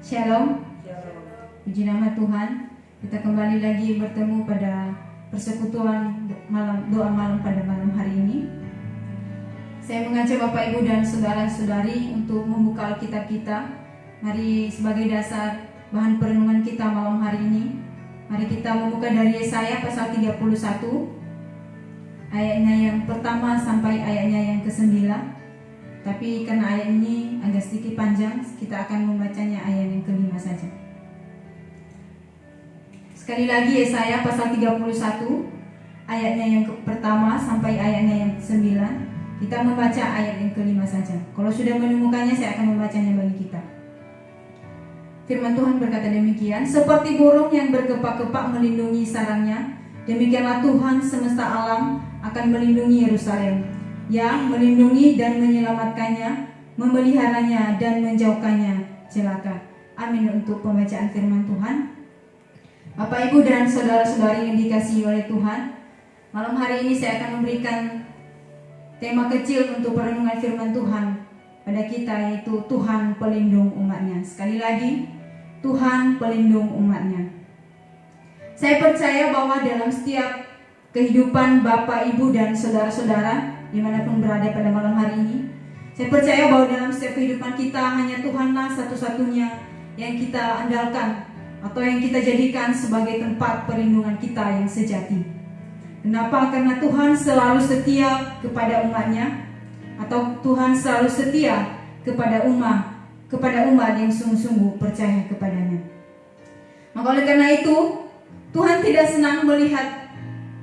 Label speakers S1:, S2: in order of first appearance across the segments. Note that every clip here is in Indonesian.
S1: Shalom. Puji nama Tuhan. Kita kembali lagi bertemu pada persekutuan doa malam pada malam hari ini. Saya mengajak Bapak Ibu dan saudara-saudari untuk membuka Alkitab kita. Mari sebagai dasar bahan perenungan kita malam hari ini, mari kita membuka dari Yesaya pasal 31 ayatnya yang pertama sampai ayatnya yang ke-9. Tapi karena ayat ini agak sedikit panjang, kita akan membacanya ayat yang ke-5 saja. Sekali lagi Yesaya pasal 31 ayatnya yang pertama sampai ayatnya yang ke-9. Kita membaca ayat yang ke-5 saja. Kalau sudah menemukannya, saya akan membacanya bagi kita. Firman Tuhan berkata demikian, seperti burung yang berkepak-kepak melindungi sarangnya, demikianlah Tuhan semesta alam akan melindungi Yerusalem, yang melindungi dan menyelamatkannya, memeliharanya dan menjauhkannya celaka. Amin untuk pembacaan firman Tuhan. Bapak, Ibu dan saudara-saudari yang dikasihi oleh Tuhan, malam hari ini saya akan memberikan tema kecil untuk perenungan firman Tuhan pada kita, yaitu Tuhan pelindung umatnya. Sekali lagi, Tuhan pelindung umatnya. Saya percaya bahwa dalam setiap kehidupan Bapak, Ibu dan saudara-saudara dimanapun berada pada malam hari ini, saya percaya bahwa dalam setiap kehidupan kita hanya Tuhanlah satu-satunya yang kita andalkan atau yang kita jadikan sebagai tempat perlindungan kita yang sejati. Kenapa? Karena Tuhan selalu setia kepada umatnya, atau Tuhan selalu setia kepada umat yang sungguh-sungguh percaya kepadanya. Maka oleh karena itu, Tuhan tidak senang melihat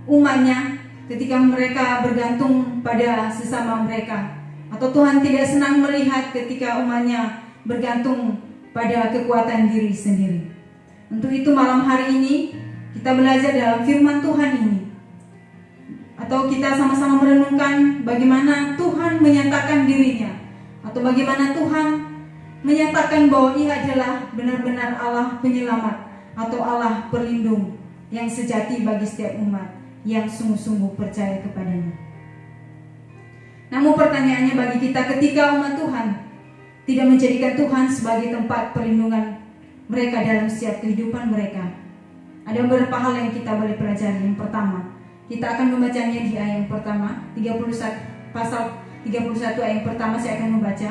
S1: umatnya ketika mereka bergantung pada sesama mereka, atau Tuhan tidak senang melihat ketika umatnya bergantung pada kekuatan diri sendiri. Untuk itu malam hari ini kita belajar dalam firman Tuhan ini, atau kita sama-sama merenungkan bagaimana Tuhan menyatakan dirinya, atau bagaimana Tuhan menyatakan bahwa Ia adalah benar-benar Allah penyelamat atau Allah pelindung yang sejati bagi setiap umat yang sungguh-sungguh percaya kepadanya. Namun pertanyaannya bagi kita, ketika umat Tuhan tidak menjadikan Tuhan sebagai tempat perlindungan mereka dalam setiap kehidupan mereka, ada beberapa hal yang kita boleh pelajari. Yang pertama, kita akan membacanya di ayat yang pertama, pasal 31 ayat yang pertama saya akan membaca.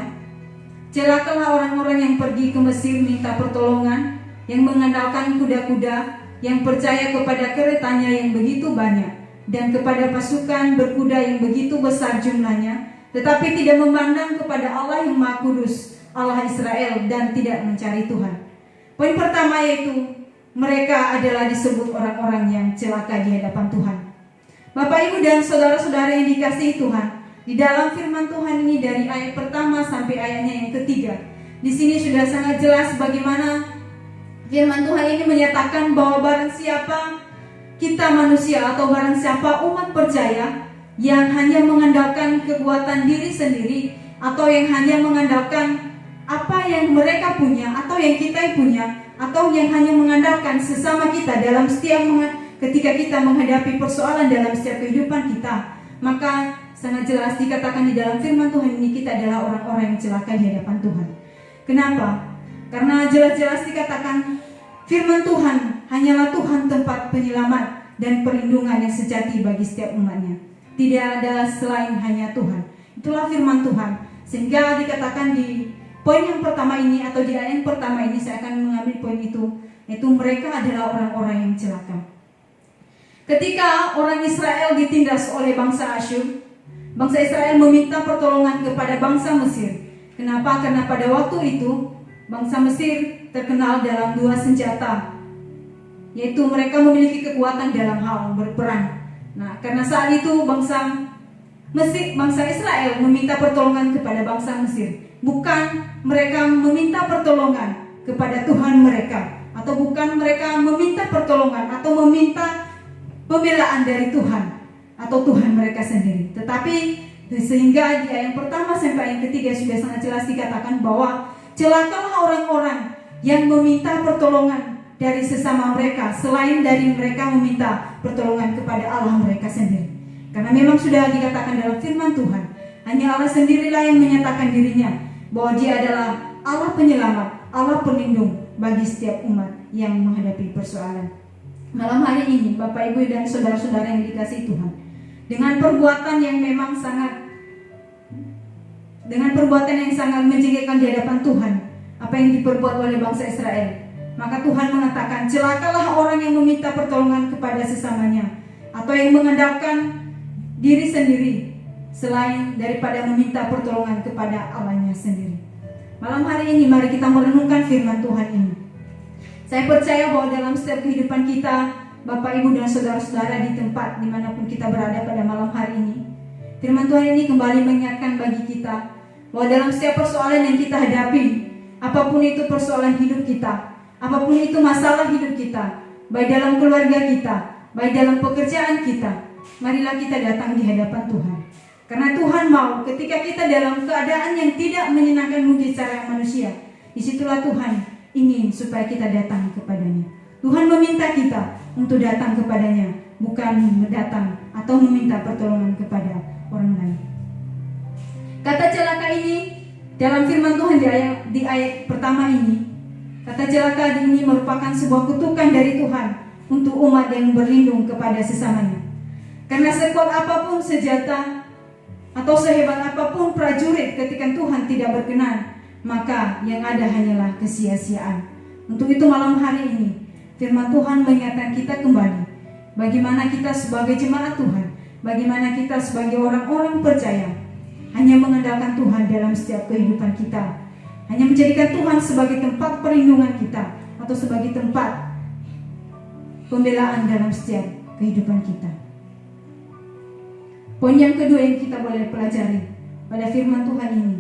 S1: Celakalah orang-orang yang pergi ke Mesir minta pertolongan, yang mengandalkan kuda-kuda, yang percaya kepada keretanya yang begitu banyak, dan kepada pasukan berkuda yang begitu besar jumlahnya, tetapi tidak memandang kepada Allah yang Maha Kudus, Allah Israel, dan tidak mencari Tuhan. Poin pertama yaitu mereka adalah disebut orang-orang yang celaka di hadapan Tuhan. Bapak, Ibu dan saudara-saudara yang dikasihi Tuhan, di dalam firman Tuhan ini dari ayat pertama sampai ayatnya yang ketiga, di sini sudah sangat jelas bagaimana firman Tuhan ini menyatakan bahwa barang siapa kita manusia, atau barang siapa umat percaya yang hanya mengandalkan kekuatan diri sendiri, atau yang hanya mengandalkan apa yang mereka punya atau yang kita punya, atau yang hanya mengandalkan sesama kita dalam setiap ketika kita menghadapi persoalan dalam setiap kehidupan kita, maka sangat jelas dikatakan di dalam firman Tuhan ini kita adalah orang-orang yang celaka di hadapan Tuhan. Kenapa? Karena jelas-jelas dikatakan firman Tuhan hanyalah Tuhan tempat penyelamat dan perlindungan yang sejati bagi setiap umatnya. Tidak ada selain hanya Tuhan. Itulah firman Tuhan. Sehingga dikatakan di poin yang pertama ini, atau di ayat yang pertama ini, saya akan mengambil poin itu, yaitu mereka adalah orang-orang yang celaka. Ketika orang Israel ditindas oleh bangsa Asyur, bangsa Israel meminta pertolongan kepada bangsa Mesir. Kenapa? Karena pada waktu itu bangsa Mesir terkenal dalam dua senjata, yaitu mereka memiliki kekuatan dalam hal berperang. Nah, karena saat itu bangsa Israel meminta pertolongan kepada bangsa Mesir, bukan mereka meminta pertolongan kepada Tuhan mereka, atau bukan mereka meminta pertolongan atau meminta pembelaan dari Tuhan atau Tuhan mereka sendiri. Tetapi sehingga di ayat yang pertama sampai ayat ketiga sudah sangat jelas dikatakan bahwa celakalah orang-orang yang meminta pertolongan dari sesama mereka selain dari mereka meminta pertolongan kepada Allah mereka sendiri. Karena memang sudah dikatakan dalam firman Tuhan, hanya Allah sendirilah yang menyatakan dirinya bahwa Dia adalah Allah penyelamat, Allah pelindung, bagi setiap umat yang menghadapi persoalan. Malam hari ini Bapak Ibu dan saudara-saudara yang dikasihi Tuhan, dengan perbuatan yang memang sangat menjengkelkan di hadapan Tuhan, apa yang diperbuat oleh bangsa Israel, maka Tuhan mengatakan, celakalah orang yang meminta pertolongan kepada sesamanya, atau yang mengandalkan diri sendiri selain daripada meminta pertolongan kepada Allahnya sendiri. Malam hari ini mari kita merenungkan firman Tuhan ini. Saya percaya bahwa dalam setiap kehidupan kita, Bapak Ibu dan saudara-saudara di tempat dimanapun kita berada pada malam hari ini, firman Tuhan ini kembali mengingatkan bagi kita bahwa dalam setiap persoalan yang kita hadapi, apapun itu persoalan hidup kita, apapun itu masalah hidup kita, baik dalam keluarga kita, baik dalam pekerjaan kita, marilah kita datang di hadapan Tuhan. Karena Tuhan mau ketika kita dalam keadaan yang tidak menyenangkan mungkin secara manusia, disitulah Tuhan ingin supaya kita datang kepadanya. Tuhan meminta kita untuk datang kepadanya, bukan datang atau meminta pertolongan kepada orang lain. Kata celaka ini dalam firman Tuhan di ayat pertama ini, kata celaka ini merupakan sebuah kutukan dari Tuhan untuk umat yang berlindung kepada sesamanya. Karena sekuat apapun senjata atau sehebat apapun prajurit, ketika Tuhan tidak berkenan, maka yang ada hanyalah kesia-siaan. Untuk itu malam hari ini firman Tuhan mengingatkan kita kembali bagaimana kita sebagai jemaat Tuhan, bagaimana kita sebagai orang-orang percaya hanya mengandalkan Tuhan dalam setiap kehidupan kita, hanya menjadikan Tuhan sebagai tempat perlindungan kita atau sebagai tempat pembelaan dalam setiap kehidupan kita. Poin yang kedua yang kita boleh pelajari pada firman Tuhan ini,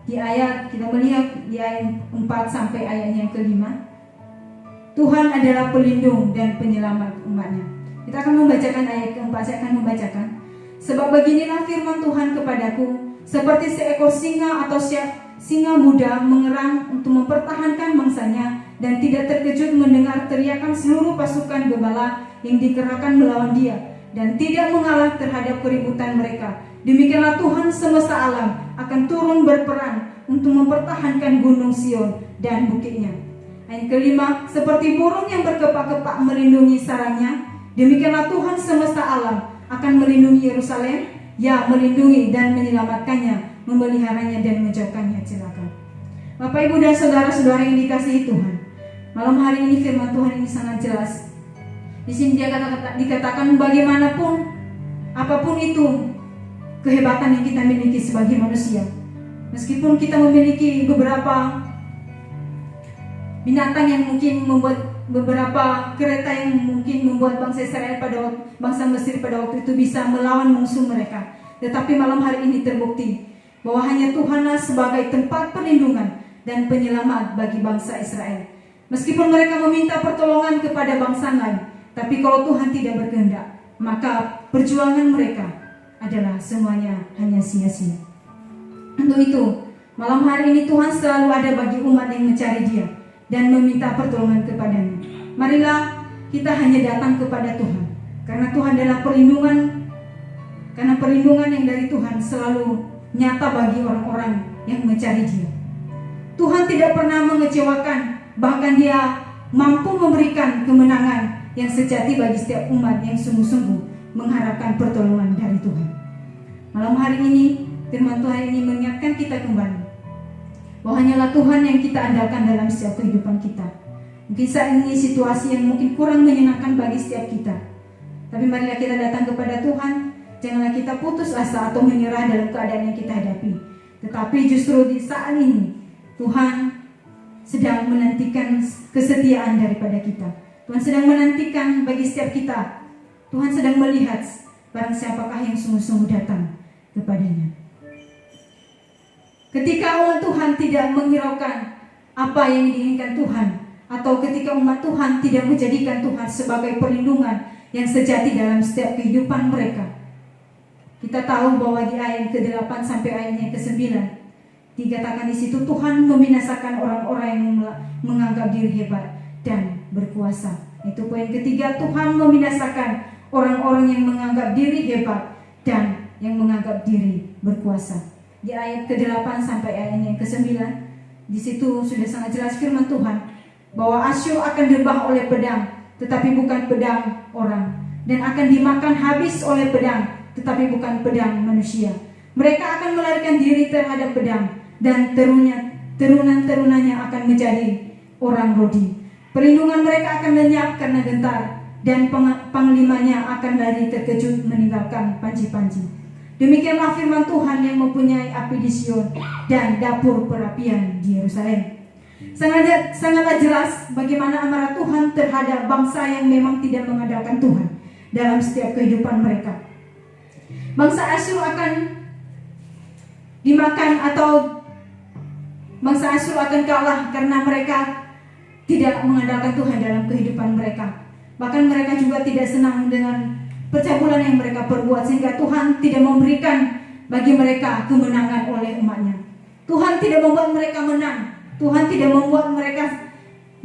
S1: di ayat kita melihat di ayat 4 sampai ayat yang kelima, Tuhan adalah pelindung dan penyelamat umatnya. Kita akan membacakan ayat keempat, saya akan membacakan. Sebab beginilah firman Tuhan kepadaku, seperti seekor singa atau singa muda mengerang untuk mempertahankan mangsanya dan tidak terkejut mendengar teriakan seluruh pasukan gembala yang dikerahkan melawan dia dan tidak mengalah terhadap keributan mereka. Demikianlah Tuhan semesta alam akan turun berperang untuk mempertahankan gunung Sion dan bukitnya. Ayat kelima, seperti burung yang berkepak-kepak melindungi sarangnya, demikianlah Tuhan semesta alam akan melindungi Yerusalem, ya melindungi dan menyelamatkannya, memeliharanya dan menjauhkannya celaka. Bapak Ibu dan saudara-saudara yang dikasihi Tuhan, malam hari ini firman Tuhan ini sangat jelas. Di sini dia dikatakan bagaimanapun, apapun itu kehebatan yang kita miliki sebagai manusia, meskipun kita memiliki beberapa binatang yang mungkin membuat beberapa kereta yang mungkin membuat bangsa Israel bangsa Mesir pada waktu itu bisa melawan musuh mereka, tetapi malam hari ini terbukti bahwa hanya Tuhanlah sebagai tempat perlindungan dan penyelamat bagi bangsa Israel. Meskipun mereka meminta pertolongan kepada bangsa lain, tapi kalau Tuhan tidak berkehendak, maka perjuangan mereka adalah semuanya hanya sia-sia. Untuk itu, malam hari ini Tuhan selalu ada bagi umat yang mencari Dia dan meminta pertolongan kepadanya. Marilah kita hanya datang kepada Tuhan, karena Tuhan adalah perlindungan. Karena perlindungan yang dari Tuhan selalu nyata bagi orang-orang yang mencari Dia. Tuhan tidak pernah mengecewakan, bahkan Dia mampu memberikan kemenangan yang sejati bagi setiap umat yang sungguh-sungguh mengharapkan pertolongan dari Tuhan. Malam hari ini firman Tuhan ini mengingatkan kita kembali bahwa hanyalah Tuhan yang kita andalkan dalam setiap kehidupan kita. Mungkin saat ini situasi yang mungkin kurang menyenangkan bagi setiap kita, tapi marilah kita datang kepada Tuhan. Janganlah kita putus asa atau menyerah dalam keadaan yang kita hadapi, tetapi justru di saat ini Tuhan sedang menantikan kesetiaan daripada kita. Tuhan sedang menantikan bagi setiap kita. Tuhan sedang melihat barang siapakah yang sungguh-sungguh datang kepadanya. Ketika umat Tuhan tidak menghiraukan apa yang diinginkan Tuhan, atau ketika umat Tuhan tidak menjadikan Tuhan sebagai perlindungan yang sejati dalam setiap kehidupan mereka, kita tahu bahwa di ayat ke-8 sampai ayatnya ke-9 dikatakan di situ Tuhan membinasakan orang-orang yang menganggap diri hebat dan berkuasa. Itu poin ketiga, Tuhan membinasakan orang-orang yang menganggap diri hebat dan yang menganggap diri berkuasa. Di ayat ke-8 sampai ayatnya ke-9, di situ sudah sangat jelas firman Tuhan bahwa Asyur akan debah oleh pedang, tetapi bukan pedang orang, dan akan dimakan habis oleh pedang, tetapi bukan pedang manusia. Mereka akan melarikan diri terhadap pedang, dan turunan-turunannya akan menjadi orang Rodi. Perlindungan mereka akan lenyap karena gentar, dan panglimanya akan lari terkejut meninggalkan panji-panji. Demikianlah firman Tuhan yang mempunyai api di Sion dan dapur perapian di Yerusalem. Sangatlah jelas bagaimana amarah Tuhan terhadap bangsa yang memang tidak mengandalkan Tuhan dalam setiap kehidupan mereka. Bangsa Asyur akan dimakan, atau bangsa Asyur akan kalah karena mereka tidak mengandalkan Tuhan dalam kehidupan mereka. Bahkan mereka juga tidak senang dengan percabulan yang mereka perbuat, sehingga Tuhan tidak memberikan bagi mereka kemenangan oleh umatnya. Tuhan tidak membuat mereka menang. Tuhan tidak membuat mereka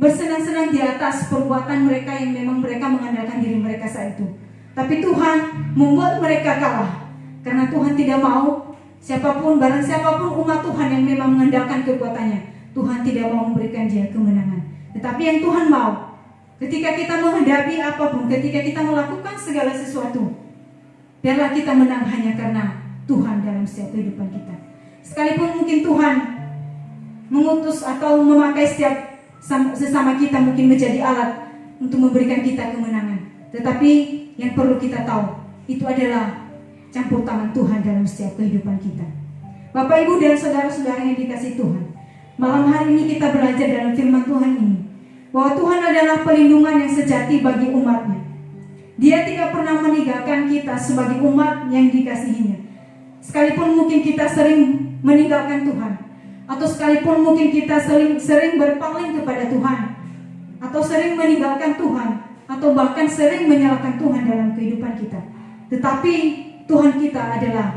S1: bersenang-senang di atas perbuatan mereka yang memang mereka mengandalkan diri mereka saat itu. Tapi Tuhan membuat mereka kalah, karena Tuhan tidak mau barang siapapun umat Tuhan yang memang mengandalkan kekuatannya, Tuhan tidak mau memberikan dia kemenangan. Tetapi yang Tuhan mau, ketika kita menghadapi apapun, ketika kita melakukan segala sesuatu, biarlah kita menang hanya karena Tuhan dalam setiap kehidupan kita. Sekalipun mungkin Tuhan mengutus atau memakai setiap sesama kita mungkin menjadi alat untuk memberikan kita kemenangan, tetapi yang perlu kita tahu, itu adalah campur tangan Tuhan dalam setiap kehidupan kita. Bapak, Ibu, dan saudara-saudara yang dikasihi Tuhan, malam hari ini kita belajar dalam firman Tuhan ini, bahwa Tuhan adalah pelindungan yang sejati bagi umatnya. Dia tidak pernah meninggalkan kita sebagai umat yang dikasihinya. Sekalipun mungkin kita sering meninggalkan Tuhan, atau sekalipun mungkin kita sering berpaling kepada Tuhan, atau sering meninggalkan Tuhan, atau bahkan sering menyalahkan Tuhan dalam kehidupan kita, tetapi Tuhan kita adalah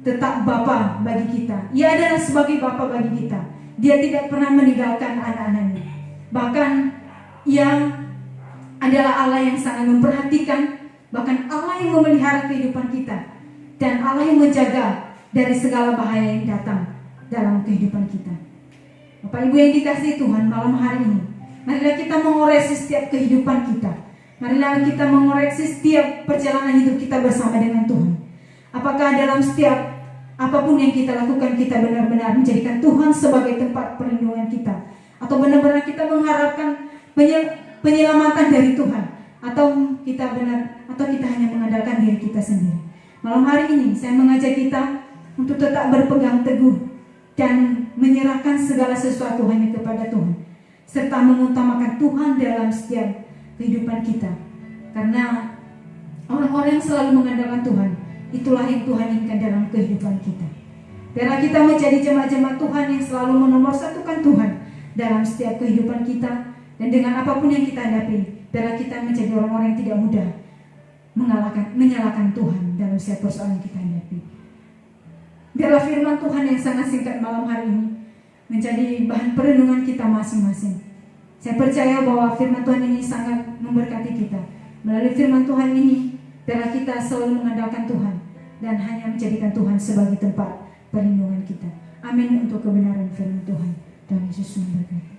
S1: tetap Bapa bagi kita. Ia adalah sebagai Bapa bagi kita. Dia tidak pernah meninggalkan anak-anaknya. Bahkan Ia adalah Allah yang sangat memperhatikan, bahkan Allah yang memelihara kehidupan kita, dan Allah yang menjaga dari segala bahaya yang datang dalam kehidupan kita. Bapak, Ibu yang dikasihi Tuhan, malam hari ini, marilah kita mengoreksi setiap kehidupan kita. Marilah kita mengoreksi setiap perjalanan hidup kita bersama dengan Tuhan. Apakah dalam setiap apapun yang kita lakukan, kita benar-benar menjadikan Tuhan sebagai tempat perlindungan kita, atau benar-benar kita mengharapkan penyelamatan dari Tuhan, atau kita hanya mengandalkan diri kita sendiri. Malam hari ini saya mengajak kita untuk tetap berpegang teguh dan menyerahkan segala sesuatu hanya kepada Tuhan, serta mengutamakan Tuhan dalam setiap kehidupan kita. Karena orang-orang yang selalu mengandalkan Tuhan, itulah yang Tuhan inginkan dalam kehidupan kita. Biarlah kita menjadi jemaat-jemaat Tuhan yang selalu menomorsatukan Tuhan dalam setiap kehidupan kita, dan dengan apapun yang kita hadapi, biarlah kita menjadi orang-orang yang tidak mudah menyalahkan Tuhan dalam setiap persoalan yang kita hadapi. Biarlah firman Tuhan yang sangat singkat malam hari ini menjadi bahan perenungan kita masing-masing. Saya percaya bahwa firman Tuhan ini sangat memberkati kita. Melalui firman Tuhan ini, biarlah kita selalu mengandalkan Tuhan dan hanya menjadikan Tuhan sebagai tempat perlindungan kita. Amin untuk kebenaran firman Tuhan. Tuhan Yesus memberkati.